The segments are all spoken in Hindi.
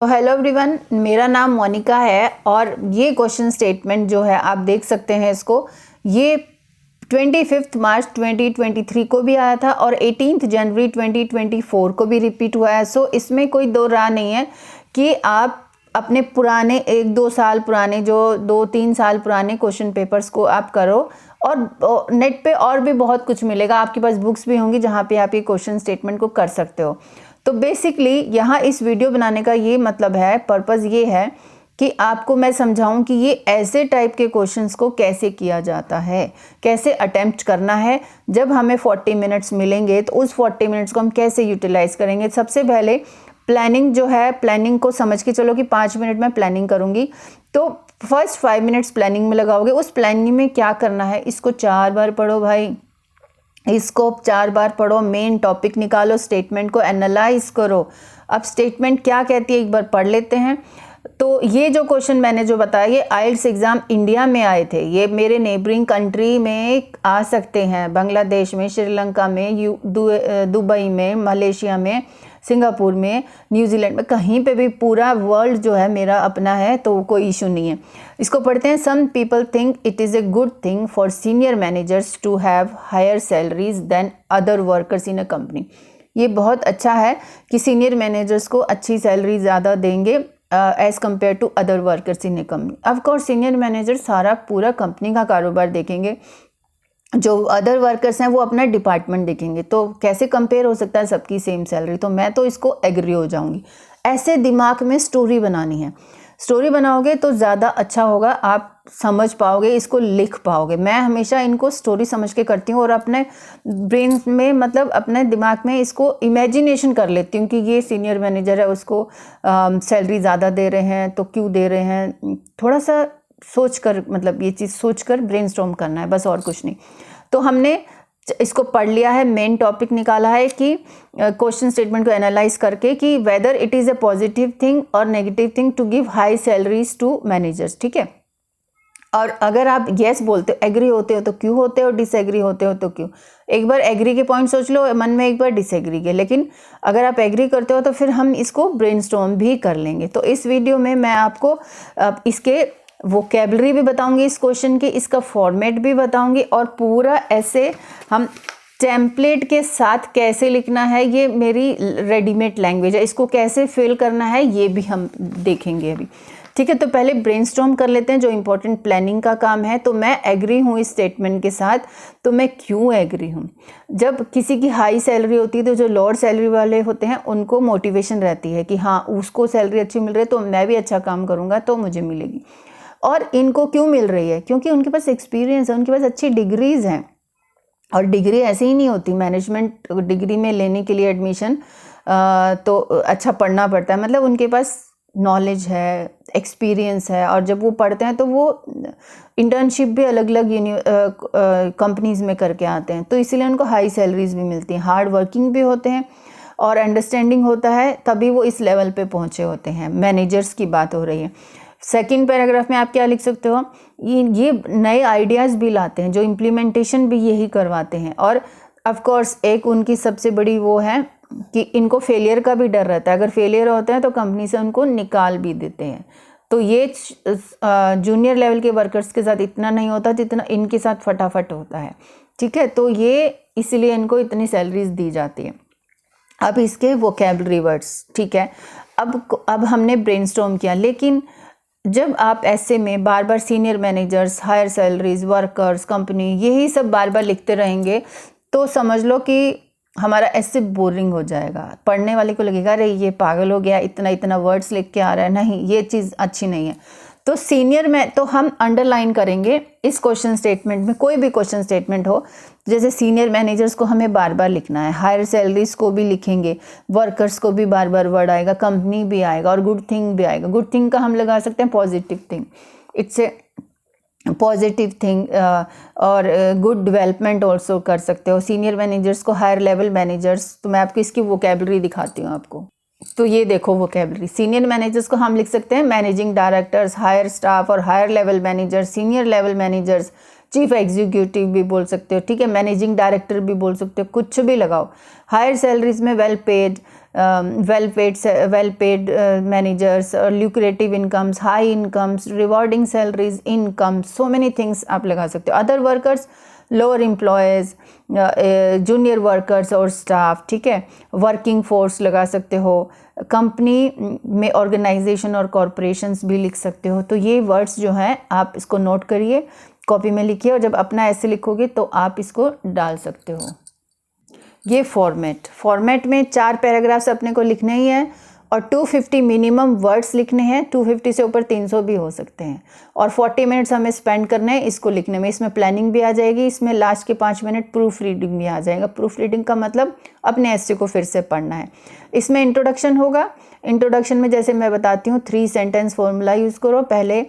तो हेलो एवरीवन, मेरा नाम मोनिका है और ये क्वेश्चन स्टेटमेंट जो है आप देख सकते हैं इसको, ये 25 मार्च 2023 को भी आया था और 18 जनवरी 2024 को भी रिपीट हुआ है। सो इसमें कोई दो राह नहीं है कि आप अपने पुराने 1-2 साल पुराने जो 2-3 साल पुराने क्वेश्चन पेपर्स को आप करो और नेट पे और भी बहुत कुछ मिलेगा। आपके पास बुक्स भी होंगी जहाँ पे आप ये क्वेश्चन स्टेटमेंट को कर सकते हो। तो बेसिकली यहाँ इस वीडियो बनाने का ये मतलब है, पर्पज़ ये है कि आपको मैं समझाऊं कि ये ऐसे टाइप के क्वेश्चंस को कैसे किया जाता है, कैसे अटेम्प्ट करना है। जब हमें 40 मिनट्स मिलेंगे तो उस 40 मिनट्स को हम कैसे यूटिलाइज़ करेंगे। सबसे पहले प्लानिंग जो है, प्लानिंग को समझ के चलो कि 5 मिनट में प्लानिंग करूँगी, तो फर्स्ट 5 मिनट्स प्लानिंग में लगाओगे। उस प्लानिंग में क्या करना है, इसको 4 बार पढ़ो भाई, इसको 4 बार पढ़ो, मेन टॉपिक निकालो, स्टेटमेंट को एनालाइज करो। अब स्टेटमेंट क्या कहती है एक बार पढ़ लेते हैं। तो ये जो क्वेश्चन मैंने जो बताया, ये आइल्स एग्ज़ाम इंडिया में आए थे, ये मेरे नेबरिंग कंट्री में आ सकते हैं, बांग्लादेश में, श्रीलंका में, दुबई में, मलेशिया में, सिंगापुर में, न्यूजीलैंड में, कहीं पे भी, पूरा वर्ल्ड जो है मेरा अपना है, तो कोई इशू नहीं है। इसको पढ़ते हैं। Some people think it is a good thing for senior managers to have higher salaries than other workers in a company. ये बहुत अच्छा है कि सीनियर मैनेजर्स को अच्छी सैलरी ज़्यादा देंगे as compare to other workers in a company. Of course senior manager सारा पूरा कंपनी का कारोबार देखेंगे, जो अदर वर्कर्स हैं वो अपना डिपार्टमेंट देखेंगे, तो कैसे कंपेयर हो सकता है सबकी सेम सैलरी। तो मैं तो इसको एग्री हो जाऊंगी। ऐसे दिमाग में स्टोरी बनानी है, स्टोरी बनाओगे तो ज़्यादा अच्छा होगा, आप समझ पाओगे, इसको लिख पाओगे। मैं हमेशा इनको स्टोरी समझ के करती हूँ और अपने ब्रेन में, मतलब अपने दिमाग में इसको इमेजिनेशन कर लेती हूँ कि ये सीनियर मैनेजर है, उसको सैलरी ज़्यादा दे रहे हैं, तो क्यों दे रहे हैं। थोड़ा सा सोच कर, मतलब ये चीज़ सोच कर ब्रेनस्टॉर्म करना है, बस और कुछ नहीं। तो हमने इसको पढ़ लिया है, मेन टॉपिक निकाला है कि क्वेश्चन स्टेटमेंट को एनालाइज करके कि whether it is a positive thing और negative thing to give high salaries to managers. ठीक है, और अगर आप येस बोलते हो, एग्री होते हो तो क्यों होते हो, डिसएग्री होते हो तो क्यों। एक बार एग्री के पॉइंट सोच लो मन में, एक बार डिसएग्री के, लेकिन अगर आप एग्री करते हो तो फिर हम इसको ब्रेनस्टॉर्म भी कर लेंगे। तो इस वीडियो में मैं आपको इसके वोकैबुलरी भी बताऊंगी, इस क्वेश्चन की, इसका फॉर्मेट भी बताऊंगी, और पूरा ऐसे हम टेम्पलेट के साथ कैसे लिखना है, ये मेरी रेडीमेड लैंग्वेज है, इसको कैसे फिल करना है ये भी हम देखेंगे अभी। ठीक है, तो पहले ब्रेनस्टॉर्म कर लेते हैं जो इम्पोर्टेंट प्लानिंग का काम है। तो मैं एग्री हूँ इस स्टेटमेंट के साथ, तो मैं क्यों एग्री हूँ। जब किसी की हाई सैलरी होती है तो जो लोअर सैलरी वाले होते हैं उनको मोटिवेशन रहती है कि हाँ उसको सैलरी अच्छी मिल रही है तो मैं भी अच्छा काम करूँगा तो मुझे मिलेगी। और इनको क्यों मिल रही है, क्योंकि उनके पास एक्सपीरियंस है, उनके पास अच्छी डिग्रीज़ हैं। और डिग्री ऐसे ही नहीं होती, मैनेजमेंट डिग्री में लेने के लिए एडमिशन तो अच्छा पढ़ना पड़ता है, मतलब उनके पास नॉलेज है, एक्सपीरियंस है, और जब वो पढ़ते हैं तो वो इंटर्नशिप भी अलग अलग कंपनीज़ में करके आते हैं, तो इसीलिए उनको हाई सैलरीज भी मिलती हैं। हार्ड वर्किंग भी होते हैं और अंडरस्टैंडिंग होता है, तभी वो इस लेवल पे पहुँचे होते हैं। मैनेजर्स की बात हो रही है। सेकंड पैराग्राफ में आप क्या लिख सकते हो, ये नए आइडियाज़ भी लाते हैं, जो इम्प्लीमेंटेशन भी यही करवाते हैं। और ऑफ कोर्स एक उनकी सबसे बड़ी वो है कि इनको फेलियर का भी डर रहता है, अगर फेलियर होते हैं तो कंपनी से उनको निकाल भी देते हैं। तो ये जूनियर लेवल के वर्कर्स के साथ इतना नहीं होता जितना इनके साथ फटाफट होता है। ठीक है, तो ये इसलिए इनको इतनी सैलरीज दी जाती है। अब इसके वोकैबुलरी वर्ड्स, ठीक है, अब हमने ब्रेनस्टॉर्म किया, लेकिन जब आप ऐसे में बार बार senior managers, higher salaries, workers, company, यही सब बार बार लिखते रहेंगे तो समझ लो कि हमारा ऐसे बोरिंग हो जाएगा। पढ़ने वाले को लगेगा अरे ये पागल हो गया, इतना इतना वर्ड्स लिख के आ रहा है, नहीं ये चीज़ अच्छी नहीं है। तो सीनियर में तो हम अंडरलाइन करेंगे इस क्वेश्चन स्टेटमेंट में, कोई भी क्वेश्चन स्टेटमेंट हो, जैसे सीनियर मैनेजर्स को हमें बार बार लिखना है, हायर सैलरीज को भी लिखेंगे, वर्कर्स को भी बार बार वर्ड आएगा, कंपनी भी आएगा और गुड थिंग भी आएगा। गुड थिंग का हम लगा सकते हैं positive thing, it's a positive thing, और गुड डेवलपमेंट ऑल्सो कर सकते हो। सीनियर मैनेजर्स को हायर लेवल मैनेजर्स, तो मैं आपको इसकी वोकैबुलरी दिखाती हूँ आपको। तो ये देखो वोकैबुलरी, सीनियर मैनेजर्स को हम लिख सकते हैं मैनेजिंग डायरेक्टर्स, हायर स्टाफ और higher level managers, senior level managers, chief executive भी बोल सकते हो। ठीक है, मैनेजिंग डायरेक्टर भी बोल सकते हो, कुछ भी लगाओ। हायर सैलरीज में well paid, well paid managers, lucrative incomes, high incomes, rewarding salaries, income, so many things आप लगा सकते हो। Other workers, lower employees, junior workers और स्टाफ, ठीक है। वर्किंग फोर्स लगा सकते हो, कंपनी में ऑर्गेनाइजेशन और कॉरपोरेशंस भी लिख सकते हो। तो ये वर्ड्स जो हैं आप इसको नोट करिए, कॉपी में लिखिए, और जब अपना ऐसे लिखोगे तो आप इसको डाल सकते हो। ये फॉर्मेट में 4 पैराग्राफ्स अपने को लिखने ही हैं और 250 मिनिमम वर्ड्स लिखने हैं। 250 से ऊपर 300 भी हो सकते हैं, और 40 मिनट्स हमें स्पेंड करने हैं इसको लिखने में। इसमें प्लानिंग भी आ जाएगी, इसमें लास्ट के 5 मिनट प्रूफ रीडिंग भी आ जाएगा। प्रूफ रीडिंग का मतलब अपने एस्से को फिर से पढ़ना है। इसमें इंट्रोडक्शन होगा। इंट्रोडक्शन में जैसे मैं बताती हूँ 3 सेंटेंस फॉर्मूला यूज़ करो। पहले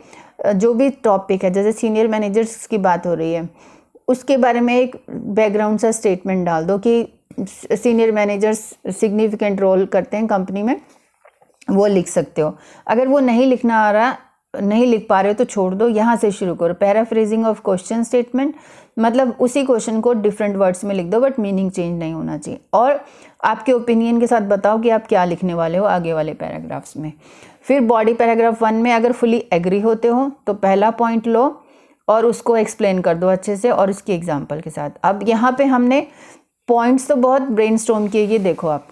जो भी टॉपिक है, जैसे सीनियर मैनेजर्स की बात हो रही है, उसके बारे में एक बैकग्राउंड सा स्टेटमेंट डाल दो कि सीनियर मैनेजर्स सिग्निफिकेंट रोल करते हैं कंपनी में, वो लिख सकते हो। अगर वो नहीं लिखना आ रहा, नहीं लिख पा रहे हो तो छोड़ दो, यहाँ से शुरू करो। पैराफ्रेजिंग ऑफ क्वेश्चन स्टेटमेंट, मतलब उसी क्वेश्चन को डिफरेंट वर्ड्स में लिख दो, बट मीनिंग चेंज नहीं होना चाहिए। और आपके ओपिनियन के साथ बताओ कि आप क्या लिखने वाले हो आगे वाले पैराग्राफ्स में। फिर बॉडी पैराग्राफ 1 में अगर फुली एग्री होते हो तो पहला पॉइंट लो और उसको एक्सप्लेन कर दो अच्छे से और उसकी एग्जाम्पल के साथ। अब यहाँ पे हमने पॉइंट्स तो बहुत ब्रेनस्टॉर्म किए, ये देखो आप।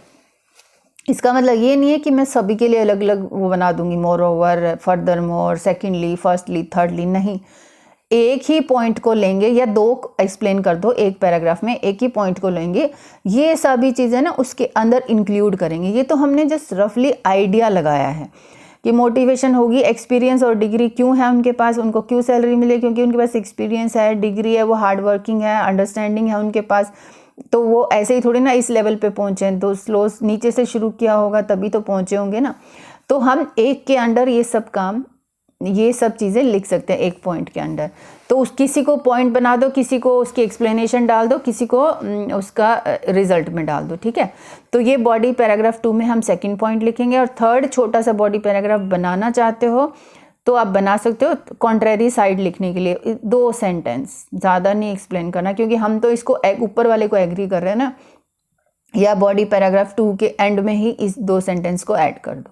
इसका मतलब ये नहीं है कि मैं सभी के लिए अलग अलग वो बना दूंगी, more over, further more, secondly, firstly, thirdly, नहीं। एक ही पॉइंट को लेंगे या 2 एक्सप्लेन कर दो एक पैराग्राफ में, एक ही पॉइंट को लेंगे, ये सभी चीज़ें ना उसके अंदर इंक्लूड करेंगे। ये तो हमने जस्ट रफली आइडिया लगाया है कि मोटिवेशन होगी, एक्सपीरियंस और डिग्री क्यों है उनके पास, उनको क्यों सैलरी मिले, क्योंकि उनके पास एक्सपीरियंस है, डिग्री है, वो हार्ड वर्किंग है, अंडरस्टैंडिंग है उनके पास। तो वो ऐसे ही थोड़ी ना इस लेवल पे पहुँचे हैं, तो स्लो नीचे से शुरू किया होगा तभी तो पहुँचे होंगे ना। तो हम एक के अंडर ये सब काम, ये सब चीज़ें लिख सकते हैं एक पॉइंट के अंडर। तो उस किसी को पॉइंट बना दो, किसी को उसकी एक्सप्लेनेशन डाल दो, किसी को उसका रिजल्ट में डाल दो, ठीक है। तो ये बॉडी पैराग्राफ 2 में हम सेकंड पॉइंट लिखेंगे। और थर्ड छोटा सा बॉडी पैराग्राफ बनाना चाहते हो तो आप बना सकते हो, कॉन्ट्रेरी साइड लिखने के लिए 2 सेंटेंस, ज़्यादा नहीं एक्सप्लेन करना, क्योंकि हम तो इसको ऊपर वाले को एग्री कर रहे हैं ना। या बॉडी पैराग्राफ 2 के एंड में ही इस 2 सेंटेंस को ऐड कर दो,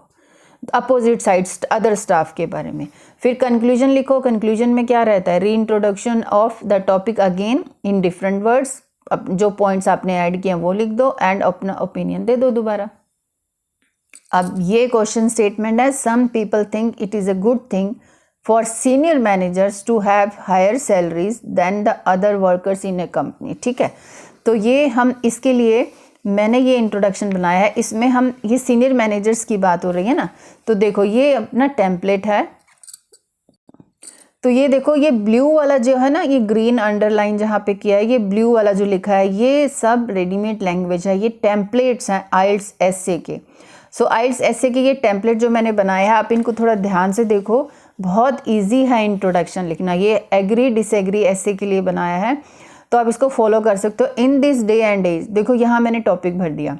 अपोजिट साइड्स, अदर स्टाफ के बारे में। फिर कंक्लूजन लिखो। कंक्लूजन में क्या रहता है, री introduction of the topic again in different words. जो पॉइंट्स आपने ऐड किए वो लिख दो एंड अपना ओपिनियन दे दो दोबारा। अब ये क्वेश्चन स्टेटमेंट है, some people think it is a good thing for senior managers to have higher salaries than the other workers in a company, ठीक है। तो ये हम इसके लिए मैंने ये इंट्रोडक्शन बनाया है। इसमें हम ये सीनियर मैनेजर्स की बात हो रही है ना, तो देखो ये अपना टेम्पलेट है। तो ये देखो, ये ब्लू वाला जो है ना, ये ग्रीन अंडरलाइन जहाँ पे किया है, ये ब्लू वाला जो लिखा है, ये सब रेडीमेड लैंग्वेज है, ये टेम्पलेट्स हैं आइल्स एस्से के। सो आइल्स एस्से के ये टेम्पलेट जो मैंने बनाया है, आप इनको थोड़ा ध्यान से देखो, बहुत ईजी है इंट्रोडक्शन लिखना। ये एग्री डिसएग्री एस्से के लिए बनाया है, तो आप इसको फॉलो कर सकते हो। In this day and age, देखो यहाँ मैंने टॉपिक भर दिया।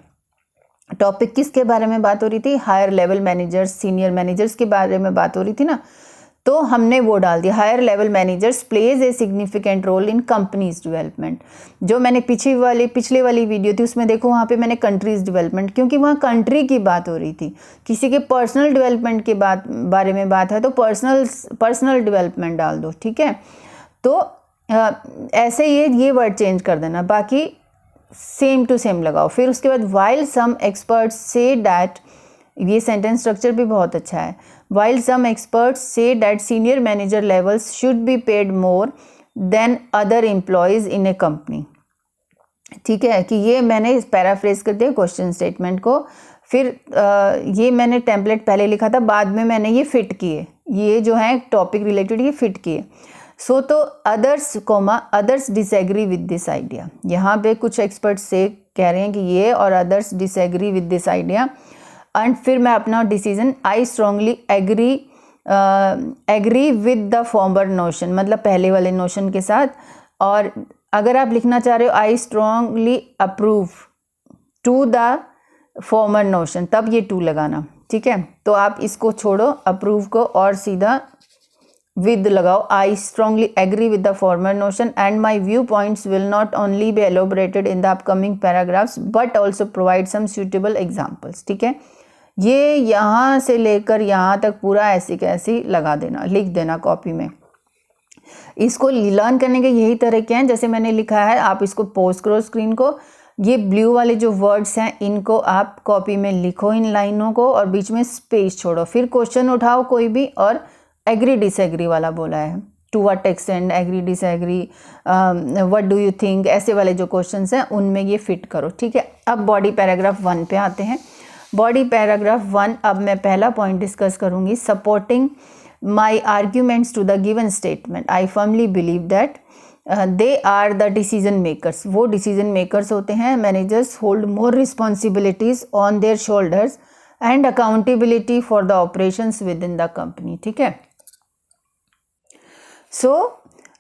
टॉपिक किसके बारे में बात हो रही थी, higher level managers, senior managers के बारे में बात हो रही थी ना, तो हमने वो डाल दिया, higher level managers plays a significant role in companies development. जो मैंने पिछले वाली वीडियो थी उसमें देखो, वहाँ पे मैंने कंट्रीज डेवलपमेंट, क्योंकि वहाँ कंट्री की बात हो रही थी। किसी के पर्सनल डेवलपमेंट के बारे में बात है तो पर्सनल डेवलपमेंट डाल दो, ठीक है। तो ऐसे ये वर्ड चेंज कर देना, बाकी सेम टू सेम लगाओ। फिर उसके बाद while some experts say that, ये सेंटेंस स्ट्रक्चर भी बहुत अच्छा है। While some experts say that senior manager levels should be paid more than other employees in a company, ठीक है। कि ये मैंने पैराफ्रेज कर दिया क्वेश्चन स्टेटमेंट को। फिर ये मैंने टेम्पलेट पहले लिखा था, बाद में मैंने ये फिट किए, ये जो है टॉपिक रिलेटेड ये फिट किए। सो तो others disagree with this idea, यहाँ पे कुछ एक्सपर्ट्स से कह रहे हैं कि ये, और others disagree with this idea. And फिर मैं अपना decision, I strongly agree with the former notion, मतलब पहले वाले नोशन के साथ। और अगर आप लिखना चाह रहे हो I strongly approve to the former notion, तब ये टू लगाना, ठीक है। तो आप इसको छोड़ो अप्रूव को और सीधा with लगाओ, I strongly agree with the former notion and my viewpoints will not only be elaborated in the upcoming paragraphs but also provide some suitable examples. ठीक है, ये यहाँ से लेकर यहाँ तक पूरा ऐसी कैसी लगा देना, लिख देना कॉपी में. इसको लर्न करने के यही तरीके हैं, जैसे मैंने लिखा है आप इसको पोस्ट करो स्क्रीन को. ये ब्लू वाले जो वर्ड्स हैं इनको आप कॉपी में लिखो इन लाइनों को और बीच में स्पेस छोड़ो. फिर क्वेश्चन उठाओ कोई भी और एग्री डिसएग्री वाला बोला है, to what extent, agree disagree, what do you think, ऐसे वाले जो क्वेश्चंस हैं उनमें ये फिट करो. ठीक है, अब बॉडी पैराग्राफ 1 पे आते हैं. बॉडी पैराग्राफ 1, अब मैं पहला पॉइंट डिस्कस करूंगी, supporting my arguments to the given statement. I firmly believe that they are the decision makers. वो डिसीजन मेकर्स होते हैं. Managers hold more responsibilities on their shoulders and accountability for the operations with in the company. ठीक है, so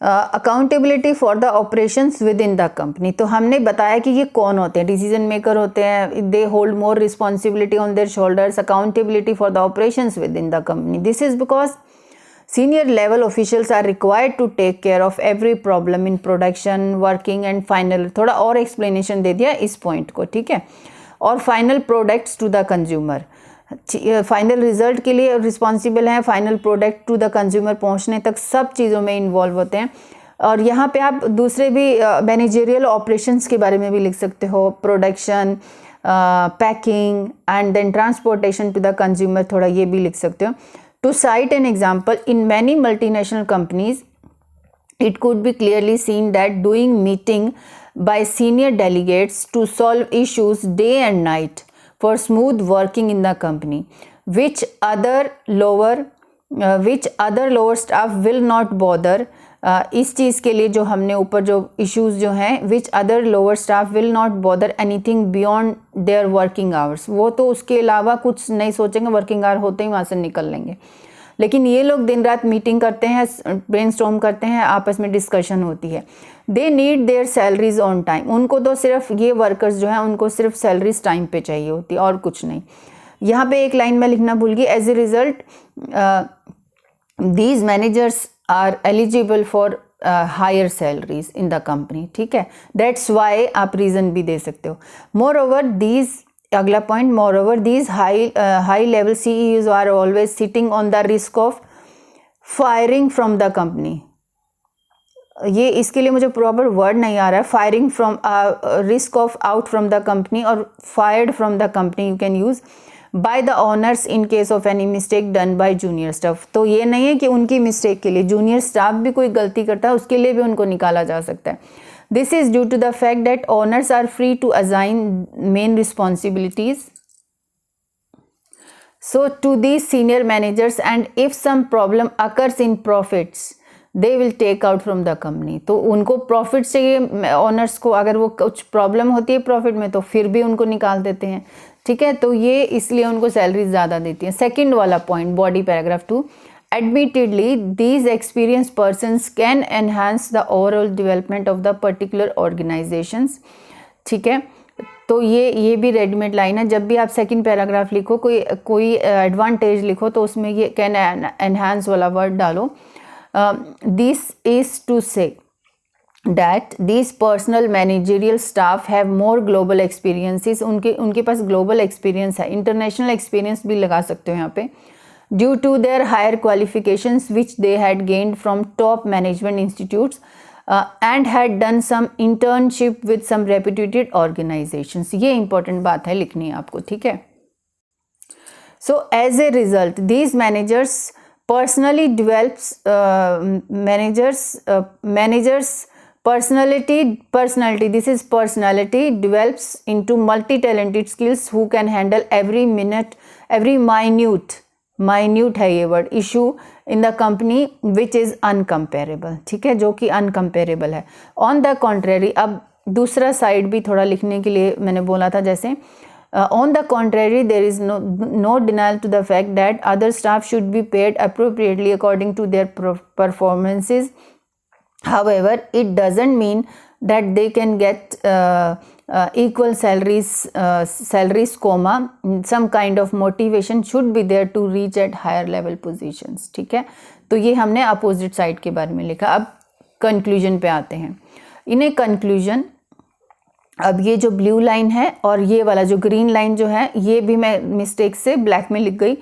accountability for the operations with in the company. तो हमने बताया कि ये कौन होते हैं, डिसीजन मेकर होते हैं. They hold more responsibility on their shoulders, accountability for the operations with in the company. This is because senior level officials are required to take care of every problem in production, working and final. थोड़ा और explanation दे दिया इस point को. ठीक है, और final products to the consumer. Final result के लिए रिस्पॉन्सिबल हैं, final product to the consumer पहुंचने तक सब चीज़ों में इन्वॉल्व होते हैं. और यहाँ पे आप दूसरे भी मैनेजरियल ऑपरेशंस के बारे में भी लिख सकते हो, production, packing and then transportation to the consumer, थोड़ा ये भी लिख सकते हो. To cite an example, in many multinational companies, it could be clearly seen that doing meeting by senior delegates to solve issues day and night for smooth working in the company, which other lower staff will not bother. इस चीज़ के लिए जो हमने ऊपर जो इश्यूज़ जो हैं, which other lower staff will not bother anything beyond their working hours. वो तो उसके अलावा कुछ नहीं सोचेंगे, वर्किंग आवर होते ही वहाँ से निकल लेंगे. लेकिन ये लोग दिन रात मीटिंग करते हैं, ब्रेनस्टॉर्म करते हैं, आपस में डिस्कशन होती है. They need their salaries on time. उनको तो सिर्फ ये वर्कर्स जो हैं उनको सिर्फ सैलरीज टाइम पे चाहिए होती है और कुछ नहीं. यहाँ पे एक लाइन में लिखना भूल गई, as a result these managers are eligible for higher salaries in the company. ठीक है, that's why आप reason भी दे सकते हो. Moreover these, अगला point, moreover these high level CEOs are always sitting on the risk of firing from the company. ये इसके लिए मुझे प्रॉपर वर्ड नहीं आ रहा है. Firing from, risk of out from the company और fired from the company you can use by the owners in case of any mistake done by junior staff. तो ये नहीं है कि उनकी मिस्टेक के लिए जूनियर स्टाफ भी कोई गलती करता है उसके लिए भी उनको निकाला जा सकता है. This is due to the fact that owners are free to assign main responsibilities so to these senior managers and if some problem occurs in profits they will take out from the company. तो उनको प्रॉफिट चाहिए ऑनर्स को, अगर वो कुछ प्रॉब्लम होती है प्रॉफिट में तो फिर भी उनको निकाल देते हैं. ठीक है, तो ये इसलिए उनको सैलरी ज़्यादा देती है. सेकंड वाला point, body paragraph 2, admittedly these experience persons can enhance the overall development of the particular organisations. ठीक है, तो ये भी रेडीमेड लाइन है. जब भी आप सेकंड पैराग्राफ लिखो, कोई एडवांटेज लिखो तो उसमें ये कैन एनहांस वाला वर्ड डालो. दिस इज टू से that these personal managerial staff have more global experiences. उनके पास global experience है, international experience भी लगा सकते हो यहाँ पे, due to their higher qualifications which they had gained from top management institutes and had done some internship with some reputed organizations. ये important बात है लिखनी है आपको. ठीक है, so as a result these managers personally develops personality, this is personality develops into multi-talented skills who can handle every minute, every minute है ये word, issue in the company which is uncomparable. ठीक है, जो कि uncomparable है. On the contrary, अब दूसरा साइड भी थोड़ा लिखने के लिए मैंने बोला था, जैसे on the contrary there is no denial to the fact that other staff should be paid appropriately according to their performances. However, it doesn't mean that they can get equal salaries comma some kind of motivation should be there to reach at higher level positions. ठीक है, तो ये हमने अपोजिट साइड के बारे में लिखा. अब कंक्लूजन पे आते हैं. इन ए कंक्लूजन, अब ये जो ब्लू लाइन है और ये वाला जो ग्रीन लाइन जो है, ये भी मैं मिस्टेक से ब्लैक में लिख गई.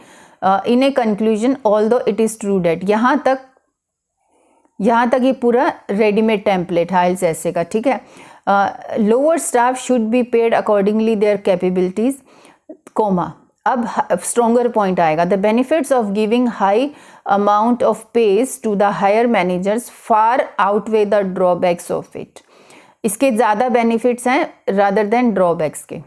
In a conclusion, although it is true that, यहाँ तक ये पूरा रेडीमेड टेम्पलेट है IELTS ऐसे का. ठीक है, lower staff should be paid accordingly their capabilities, comma. अब स्ट्रोंगर पॉइंट आएगा. The benefits of giving high amount of pays to the higher managers far outweigh the drawbacks of it. इसके ज़्यादा बेनिफिट्स हैं रादर देन ड्रॉबैक्स के.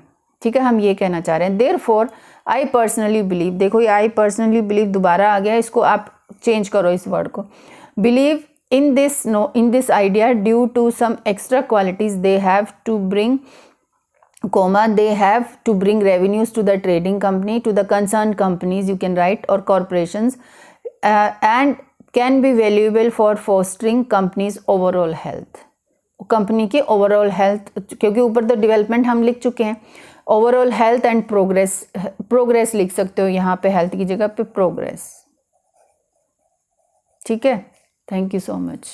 ठीक है, हम ये कहना चाह रहे हैं. देयरफॉर आई पर्सनली बिलीव, देखो ये आई पर्सनली बिलीव दोबारा आ गया, इसको आप चेंज करो इस वर्ड को. Believe in this idea due to some extra qualities they have to bring, comma, they have to bring revenues to the trading company, to the concerned companies, you can write, or corporations, and can be valuable for fostering companies overall health. Company की ओवरऑल हेल्थ, क्योंकि ऊपर तो डेवलपमेंट हम लिख चुके हैं, ओवरऑल हेल्थ एंड प्रोग्रेस लिख सकते हो यहाँ पे, हेल्थ की जगह पे प्रोग्रेस. ठीक है, थैंक यू सो मच.